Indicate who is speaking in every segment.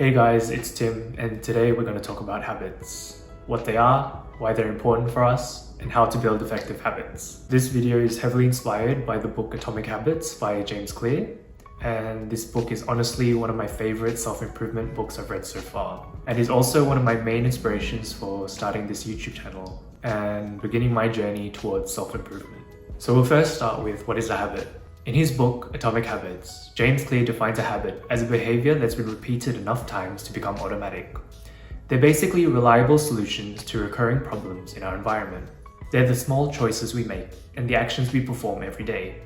Speaker 1: Hey guys, it's Tim, and today we're going to talk about habits. What they are, why they're important for us, and how to build effective habits. This video is heavily inspired by the book Atomic Habits by James Clear, and this book is honestly one of my favorite self-improvement books I've read so far, and is also one of my main inspirations for starting this YouTube channel and beginning my journey towards self-improvement. So we'll first start with what is a habit. In his book, Atomic Habits, James Clear defines a habit as a behavior that's been repeated enough times to become automatic. They're basically reliable solutions to recurring problems in our environment. They're the small choices we make and the actions we perform every day.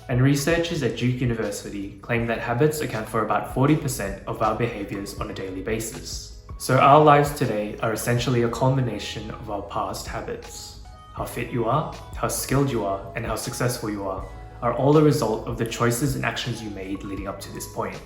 Speaker 1: And researchers at Duke University claim that habits account for about 40% of our behaviors on a daily basis. So our lives today are essentially a culmination of our past habits. How fit you are, how skilled you are, and how successful you are all a result of the choices and actions you made leading up to this point.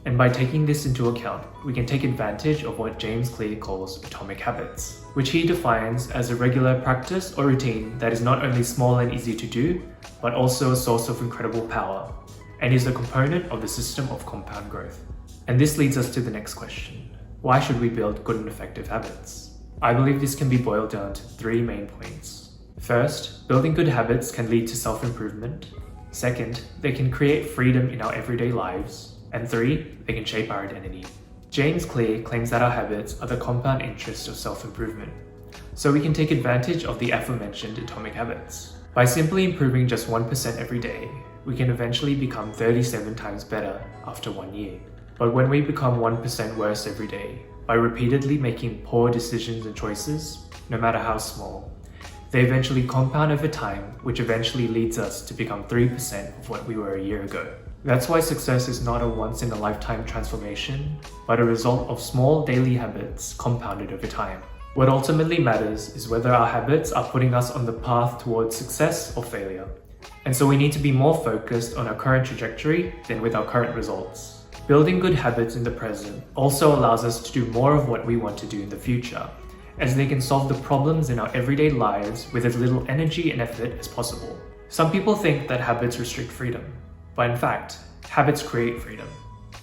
Speaker 1: And by taking this into account, we can take advantage of what James Clear calls atomic habits, which he defines as a regular practice or routine that is not only small and easy to do, but also a source of incredible power, and is a component of the system of compound growth. And this leads us to the next question. Why should we build good and effective habits? I believe this can be boiled down to 3 main points. First, building good habits can lead to self-improvement. Second, they can create freedom in our everyday lives. And 3, they can shape our identity. James Clear claims that our habits are the compound interest of self-improvement. So we can take advantage of the aforementioned atomic habits. By simply improving just 1% every day, we can eventually become 37 times better after 1 year. But when we become 1% worse every day, by repeatedly making poor decisions and choices, no matter how small, they eventually compound over time, which eventually leads us to become 3% of what we were a year ago. That's why success is not a once-in-a-lifetime transformation, but a result of small daily habits compounded over time. What ultimately matters is whether our habits are putting us on the path towards success or failure. And so we need to be more focused on our current trajectory than with our current results. Building good habits in the present also allows us to do more of what we want to do in the future, as they can solve the problems in our everyday lives with as little energy and effort as possible. Some people think that habits restrict freedom, but in fact, habits create freedom.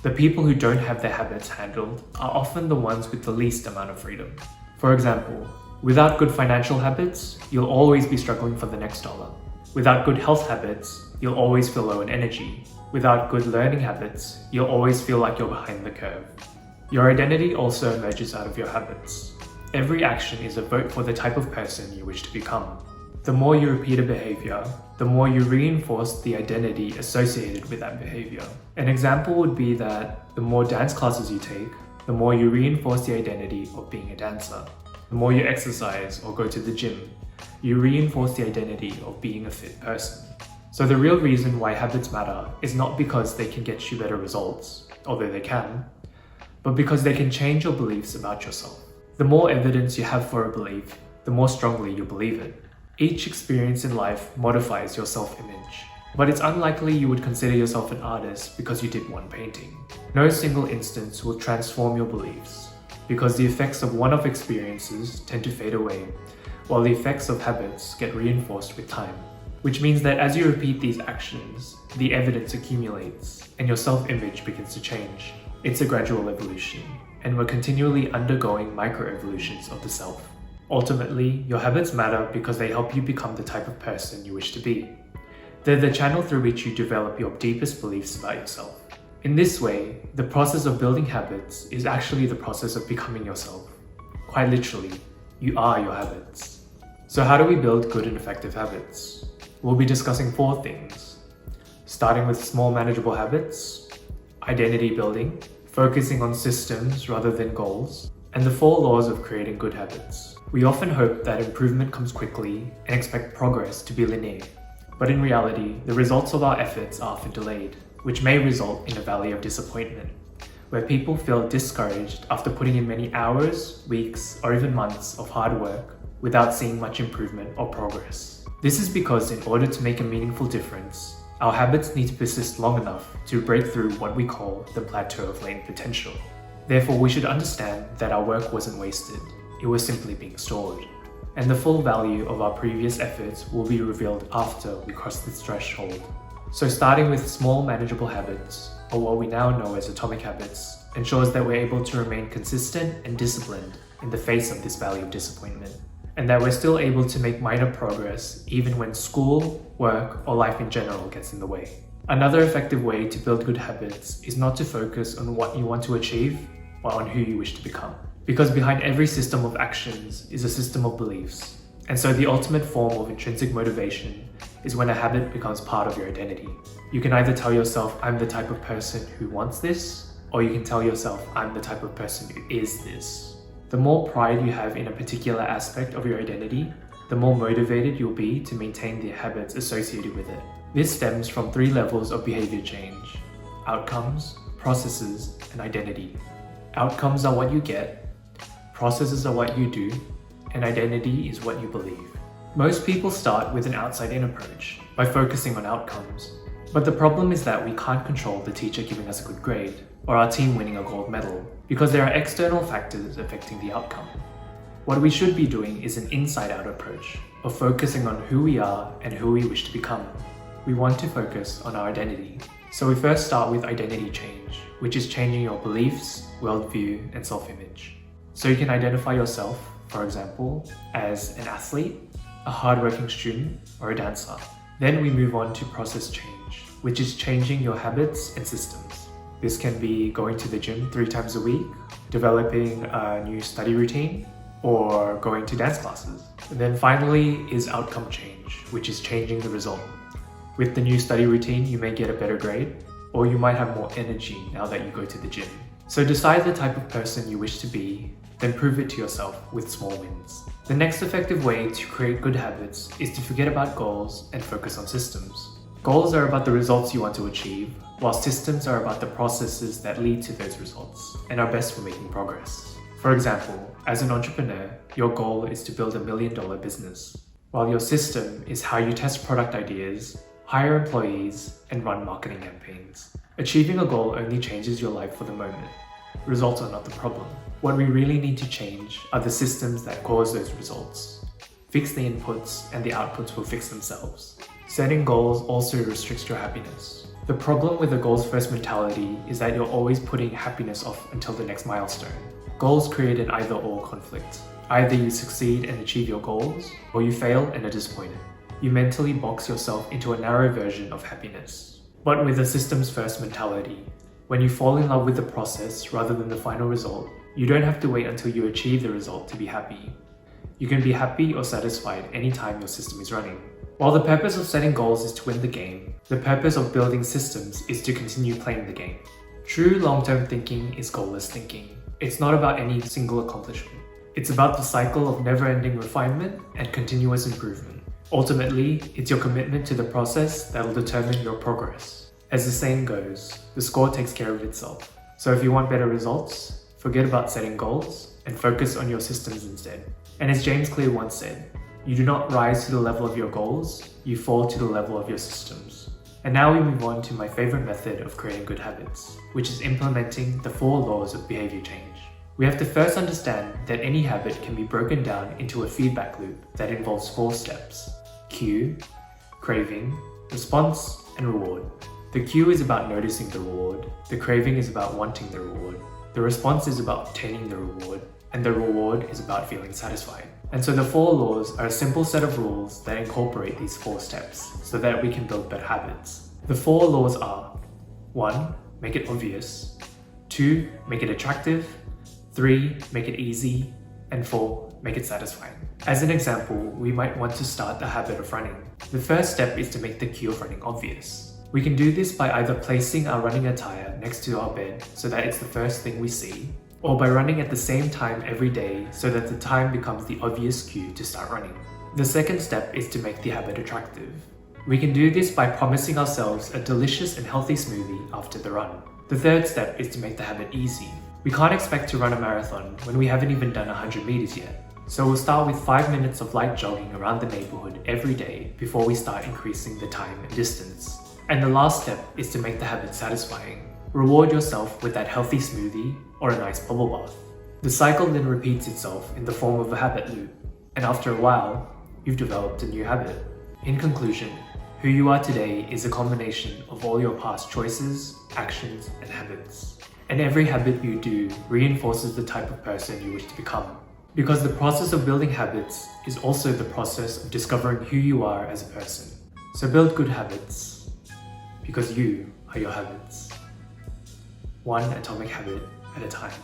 Speaker 1: The people who don't have their habits handled are often the ones with the least amount of freedom. For example, without good financial habits, you'll always be struggling for the next dollar. Without good health habits, you'll always feel low in energy. Without good learning habits, you'll always feel like you're behind the curve. Your identity also emerges out of your habits. Every action is a vote for the type of person you wish to become. The more you repeat a behavior, the more you reinforce the identity associated with that behavior. An example would be that the more dance classes you take, the more you reinforce the identity of being a dancer. The more you exercise or go to the gym, you reinforce the identity of being a fit person. So the real reason why habits matter is not because they can get you better results, although they can, but because they can change your beliefs about yourself. The more evidence you have for a belief, the more strongly you believe it. Each experience in life modifies your self-image, but it's unlikely you would consider yourself an artist because you did one painting. No single instance will transform your beliefs, because the effects of one-off experiences tend to fade away, while the effects of habits get reinforced with time. Which means that as you repeat these actions, the evidence accumulates, and your self-image begins to change. It's a gradual evolution, and we're continually undergoing micro-evolutions of the self. Ultimately, your habits matter because they help you become the type of person you wish to be. They're the channel through which you develop your deepest beliefs about yourself. In this way, the process of building habits is actually the process of becoming yourself. Quite literally, you are your habits. So how do we build good and effective habits? We'll be discussing 4 things, starting with small manageable habits, identity building, focusing on systems rather than goals, and the 4 laws of creating good habits. We often hope that improvement comes quickly and expect progress to be linear. But in reality, the results of our efforts are often delayed, which may result in a valley of disappointment, where people feel discouraged after putting in many hours, weeks, or even months of hard work without seeing much improvement or progress. This is because in order to make a meaningful difference, our habits need to persist long enough to break through what we call the plateau of latent potential. Therefore, we should understand that our work wasn't wasted, it was simply being stored. And the full value of our previous efforts will be revealed after we cross this threshold. So starting with small manageable habits, or what we now know as atomic habits, ensures that we're able to remain consistent and disciplined in the face of this valley of disappointment, and that we're still able to make minor progress even when school, work, or life in general gets in the way. Another effective way to build good habits is not to focus on what you want to achieve, but on who you wish to become. Because behind every system of actions is a system of beliefs. And so the ultimate form of intrinsic motivation is when a habit becomes part of your identity. You can either tell yourself, I'm the type of person who wants this, or you can tell yourself, I'm the type of person who is this. The more pride you have in a particular aspect of your identity, the more motivated you'll be to maintain the habits associated with it. This stems from 3 levels of behavior change: outcomes, processes, and identity. Outcomes are what you get, processes are what you do, and identity is what you believe. Most people start with an outside-in approach by focusing on outcomes. But the problem is that we can't control the teacher giving us a good grade or our team winning a gold medal because there are external factors affecting the outcome. What we should be doing is an inside-out approach of focusing on who we are and who we wish to become. We want to focus on our identity. So we first start with identity change, which is changing your beliefs, worldview, and self-image. So you can identify yourself, for example, as an athlete, a hardworking student, or a dancer. Then we move on to process change, which is changing your habits and systems. This can be going to the gym 3 times a week, developing a new study routine, or going to dance classes. And then finally is outcome change, which is changing the result. With the new study routine, you may get a better grade, or you might have more energy now that you go to the gym. So decide the type of person you wish to be, then prove it to yourself with small wins. The next effective way to create good habits is to forget about goals and focus on systems. Goals are about the results you want to achieve, while systems are about the processes that lead to those results and are best for making progress. For example, as an entrepreneur, your goal is to build $1 million business, while your system is how you test product ideas, hire employees, and run marketing campaigns. Achieving a goal only changes your life for the moment. Results are not the problem. What we really need to change are the systems that cause those results. Fix the inputs and the outputs will fix themselves. Setting goals also restricts your happiness. The problem with the goals first mentality is that you're always putting happiness off until the next milestone. Goals create an either-or conflict. Either you succeed and achieve your goals, or you fail and are disappointed. You mentally box yourself into a narrow version of happiness. But with a systems first mentality, when you fall in love with the process rather than the final result, you don't have to wait until you achieve the result to be happy. You can be happy or satisfied anytime your system is running. While the purpose of setting goals is to win the game, the purpose of building systems is to continue playing the game. True long-term thinking is goalless thinking. It's not about any single accomplishment. It's about the cycle of never-ending refinement and continuous improvement. Ultimately, it's your commitment to the process that will determine your progress. As the saying goes, the score takes care of itself. So if you want better results, forget about setting goals and focus on your systems instead. And as James Clear once said, you do not rise to the level of your goals, you fall to the level of your systems. And now we move on to my favorite method of creating good habits, which is implementing the 4 laws of behavior change. We have to first understand that any habit can be broken down into a feedback loop that involves 4 steps: cue, craving, response, and reward. The cue is about noticing the reward, the craving is about wanting the reward, the response is about obtaining the reward, and the reward is about feeling satisfied. And so the 4 laws are a simple set of rules that incorporate these 4 steps so that we can build better habits. The 4 laws are: 1. Make it obvious. 2. Make it attractive. 3. Make it easy. And 4. Make it satisfying. As an example, we might want to start the habit of running. The first step is to make the cue of running obvious. We can do this by either placing our running attire next to our bed so that it's the first thing we see, or by running at the same time every day so that the time becomes the obvious cue to start running. The second step is to make the habit attractive. We can do this by promising ourselves a delicious and healthy smoothie after the run. The third step is to make the habit easy. We can't expect to run a marathon when we haven't even done 100 meters yet. So we'll start with 5 minutes of light jogging around the neighborhood every day before we start increasing the time and distance. And the last step is to make the habit satisfying. Reward yourself with that healthy smoothie or a nice bubble bath. The cycle then repeats itself in the form of a habit loop, and after a while, you've developed a new habit. In conclusion, who you are today is a combination of all your past choices, actions, and habits. And every habit you do reinforces the type of person you wish to become. Because the process of building habits is also the process of discovering who you are as a person. So build good habits, because you are your habits. One atomic habit at a time.